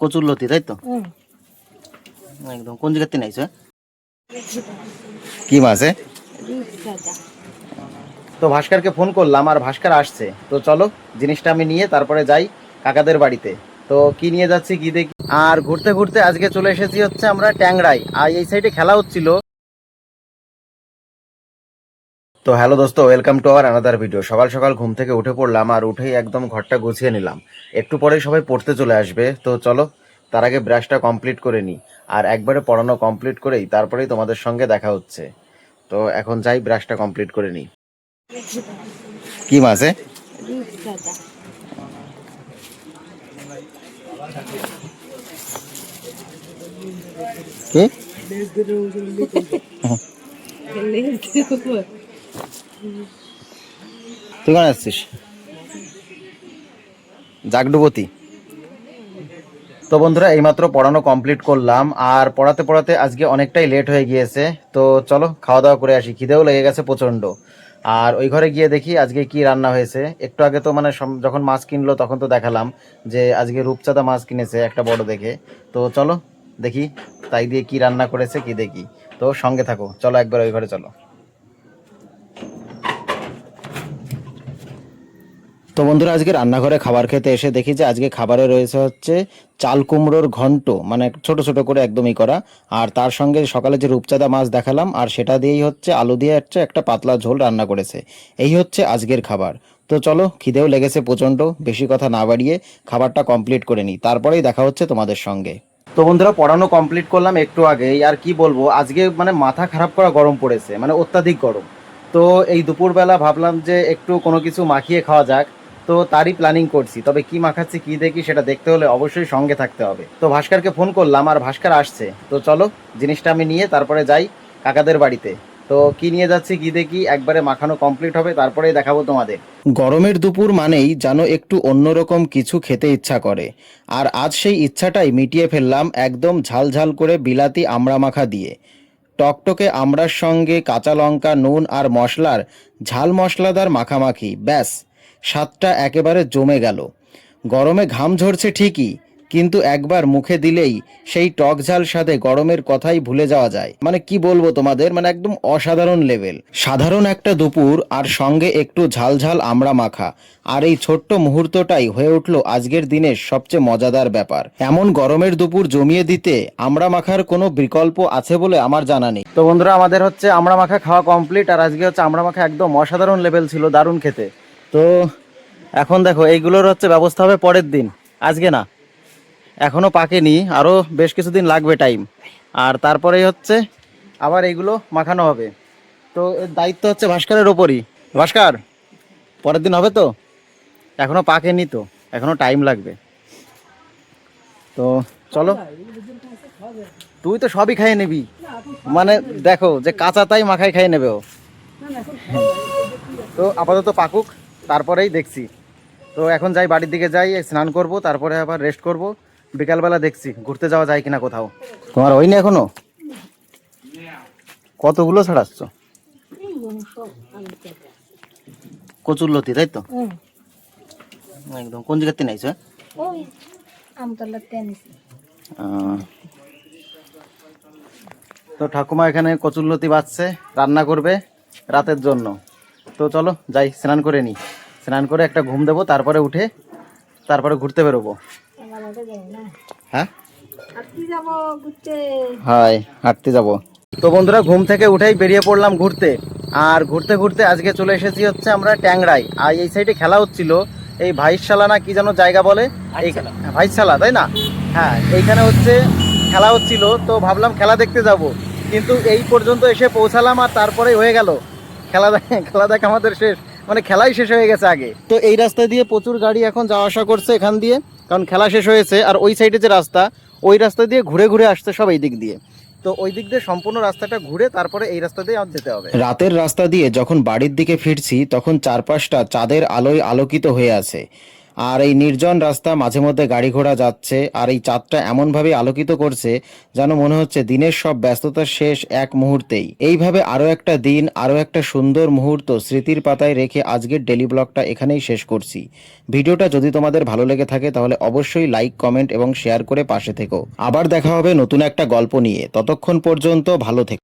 কচুরলতি, তাই তো? একদম কোন জায়গাতে নাইছো? কি মাছে? তো ভাস্করকে ফোন করলাম আর ভাস্কর আসছে। তো চলো জিনিসটা আমি নিয়ে তারপরে যাই কাকাদের বাড়িতে। তো কি নিয়ে যাচ্ছি কি দেখি। আর ঘুরতে ঘুরতে আজকে চলে এসেছি হচ্ছে আমরা ট্যাংরাই, আর এই সাইডে খেলা হচ্ছিল। তো হ্যালো দোস্ত, welcome to our another video. সকাল সকাল ঘুম থেকে উঠে পড়লাম আর উঠেই একদম ঘরটা গুছিয়ে নিলাম। একটু পরেই সবাই পড়তে চলে আসবে। তো চলো তার আগে ব্রাশটা কমপ্লিট করে নিই, আর একবারে পড়ানো কমপ্লিট করেই তারপরেই তোমাদের সঙ্গে দেখা হচ্ছে। তো এখন যাই ব্রাশটা কমপ্লিট করে নিই। কি মাছে? কি তুই কেন আসছিস? জাগডুবতী। তো বন্ধুরা এইমাত্র পড়ানো কমপ্লিট করলাম, আর পড়াতে পড়াতে আজকে অনেকটাই লেট হয়ে গিয়েছে। তো চলো খাওয়া দাওয়া করে আসি, খিদেও লেগে গেছে প্রচণ্ড। আর ওই ঘরে গিয়ে দেখি আজকে কি রান্না হয়েছে। একটু আগে তো মানে যখন মাছ কিনলো তখন তো দেখালাম যে আজকে রূপচাঁদা মাছ কিনেছে একটা বড় দেখে। তো চলো দেখি তাই দিয়ে কি রান্না করেছে কি দেখি। তো সঙ্গে থাকো, চলো একবার ওই ঘরে চলো। তো বন্ধুরা আজকে রান্নাঘরে খাবার খেতে এসে দেখি যে আজকে খাবারে রয়েছে হচ্ছে চাল কুমড়োর ঘন্ট, মানে ছোট ছোট করে একদমই করা। আর তার সঙ্গে সকালে যে রূপচাঁদা মাছ দেখালাম, আর সেটা দিয়েই হচ্ছে আলু দিয়ে হচ্ছে একটা পাতলা ঝোল রান্না করেছে। এই হচ্ছে আজকের খাবার। তো চলো খিদেও লেগেছে প্রচণ্ড, বেশি কথা না বাড়িয়ে খাবারটা কমপ্লিট করে নিই, তারপরেই দেখা হচ্ছে তোমাদের সঙ্গে। তো বন্ধুরা পড়ানো কমপ্লিট করলাম একটু আগেই। আর কি বলবো, আজকে মানে মাথা খারাপ করা গরম পড়েছে, মানে অত্যাধিক গরম। তো এই দুপুরবেলা ভাবলাম যে একটু কোনো কিছু মাখিয়ে খাওয়া যাক। তো তারই প্ল্যানিং করছি, তবে কি মাখাচ্ছি কি দেখি সেটা দেখতে হলে অবশ্যই সঙ্গে থাকতে হবে। তো ভাস্করকে ফোন করলাম আর ভাস্কর আসছে। তো চলো জিনিসটা আমি নিয়ে তারপরে যাই কাকাদের বাড়িতে। তো কি নিয়ে যাচ্ছি কি দেখি, একবারে মাখানো কমপ্লিট হবে তারপরেই দেখাবো তোমাদের। গরমের দুপুর মানেই যেন একটু অন্যরকম কিছু খেতে ইচ্ছা করে, আর আজ সেই ইচ্ছাটাই মিটিয়ে ফেললাম একদম ঝাল ঝাল করে বিলাতি আমড়া মাখা দিয়ে। টকটকে আমড়ার সঙ্গে কাঁচা লঙ্কা, নুন আর মশলার ঝাল মশলাদার মাখামাখি, ব্যাস স্বাদটা একেবারে জমে গেল। গরমে ঘাম ঝরছে ঠিকই, কিন্তু একবার মুখে দিলেই সেই টক ঝাল স্বাদে গরমের কথাই ভুলে যাওয়া যায়। মানে কি বলবো তোমাদের, মানে একদম অসাধারণ লেভেল। সাধারণ একটা দুপুর আর সঙ্গে একটু ঝাল ঝাল আমড়া মাখা, আর এই ছোট্ট মুহূর্তটাই হয়ে উঠলো আজকের দিনের সবচেয়ে মজাদার ব্যাপার। এমন গরমের দুপুর জমিয়ে দিতে আমড়া মাখার কোনো বিকল্প আছে বলে আমার জানা নেই। তো বন্ধুরা আমাদের হচ্ছে আমড়া মাখা খাওয়া কমপ্লিট, আর আজকে হচ্ছে আমড়া মাখা একদম অসাধারণ লেভেল ছিল, দারুণ খেতে। তো এখন দেখো এইগুলোর হচ্ছে ব্যবস্থা হবে পরের দিন, আজকে না। এখনও পাকেনি, আরও বেশ কিছুদিন লাগবে টাইম। আর তারপরেই হচ্ছে আবার এইগুলো মাখানো হবে। তো এর দায়িত্ব হচ্ছে ভাস্করের ওপরই। ভাস্কর, পরের দিন হবে তো? এখনও পাকেনি তো, এখনও টাইম লাগবে। তো চলো, তুই তো সবই খাইয়ে নিবি, মানে দেখো যে কাঁচা তাই মাখাই খাইয়ে নেবে ও। তো আপাতত পাকুক, তারপরেই দেখছি। তো এখন যাই বাড়ির দিকে যাই, স্নান করব, তারপরে আবার রেস্ট করব। বিকালবেলা দেখছি ঘুরতে যাওয়া যায় কিনা কোথাও। তোমার হয়নি এখনো? কতগুলো ছাড়াচ্ছ? কচুরলতি, তাই তো? একদম কোন জায়গাতে নাইছো? তো ঠাকুমা এখানে কচুরলতি বাছছে, রান্না করবে রাতের জন্য। তো চলো যাই স্নান করে নিই, স্নান করে একটা ঘুম দেবো, তারপরে উঠে তারপরে ঘুরতে বেরোবো। হ্যাঁ হাই, হাঁটতে যাব। তো বন্ধুরা ঘুম থেকে উঠেই বেরিয়ে পড়লাম ঘুরতে। আর ঘুরতে ঘুরতে আজকে চলে এসেছি হচ্ছে আমরা ট্যাংরাই, আর এই সাইডে খেলা হচ্ছিল। এই ভাইশালা না কি যেন জায়গা বলে, ভাইশালা তাই না? হ্যাঁ, এইখানে হচ্ছে খেলা হচ্ছিল। তো ভাবলাম খেলা দেখতে যাব, কিন্তু এই পর্যন্ত এসে পৌঁছালাম আর তারপরেই হয়ে গেল খেলা দেখা আমাদের শেষ, মানে খেলাই শেষ হয়ে গেছে আগে। তো এই রাস্তা দিয়ে প্রচুর গাড়ি এখন যাওয়া আসা করছে এখান দিয়ে, কারণ খেলা শেষ হয়েছে। আর ওই সাইডে যে রাস্তা, ওই রাস্তা দিয়ে ঘুরে ঘুরে আসছে সব এই দিক দিয়ে। তো ওই দিক দিয়ে সম্পূর্ণ রাস্তাটা ঘুরে তারপরে এই রাস্তা দিয়ে আর যেতে হবে। রাতের রাস্তা দিয়ে যখন বাড়ির দিকে ফিরছি তখন চারপাশটা চাঁদের আলোয় আলোকিত হয়ে আছে। আর এই নির্জন রাস্তা, মাঝে মধ্যে গাড়ি ঘোড়া যাচ্ছে, আর এই চাঁদটা এমনভাবে আলোকিত করছে যেন মনে হচ্ছে দিনের সব ব্যস্ততা শেষ এক মুহূর্তেই। এইভাবে আরও একটা দিন, আরও একটা সুন্দর মুহূর্ত স্মৃতির পাতায় রেখে আজকের ডেলি ব্লগটা এখানেই শেষ করছি। ভিডিওটা যদি তোমাদের ভালো লেগে থাকে তাহলে অবশ্যই লাইক, কমেন্ট এবং শেয়ার করে পাশে থেকো। আবার দেখা হবে নতুন একটা গল্প নিয়ে। ততক্ষণ পর্যন্ত ভালো থেকো।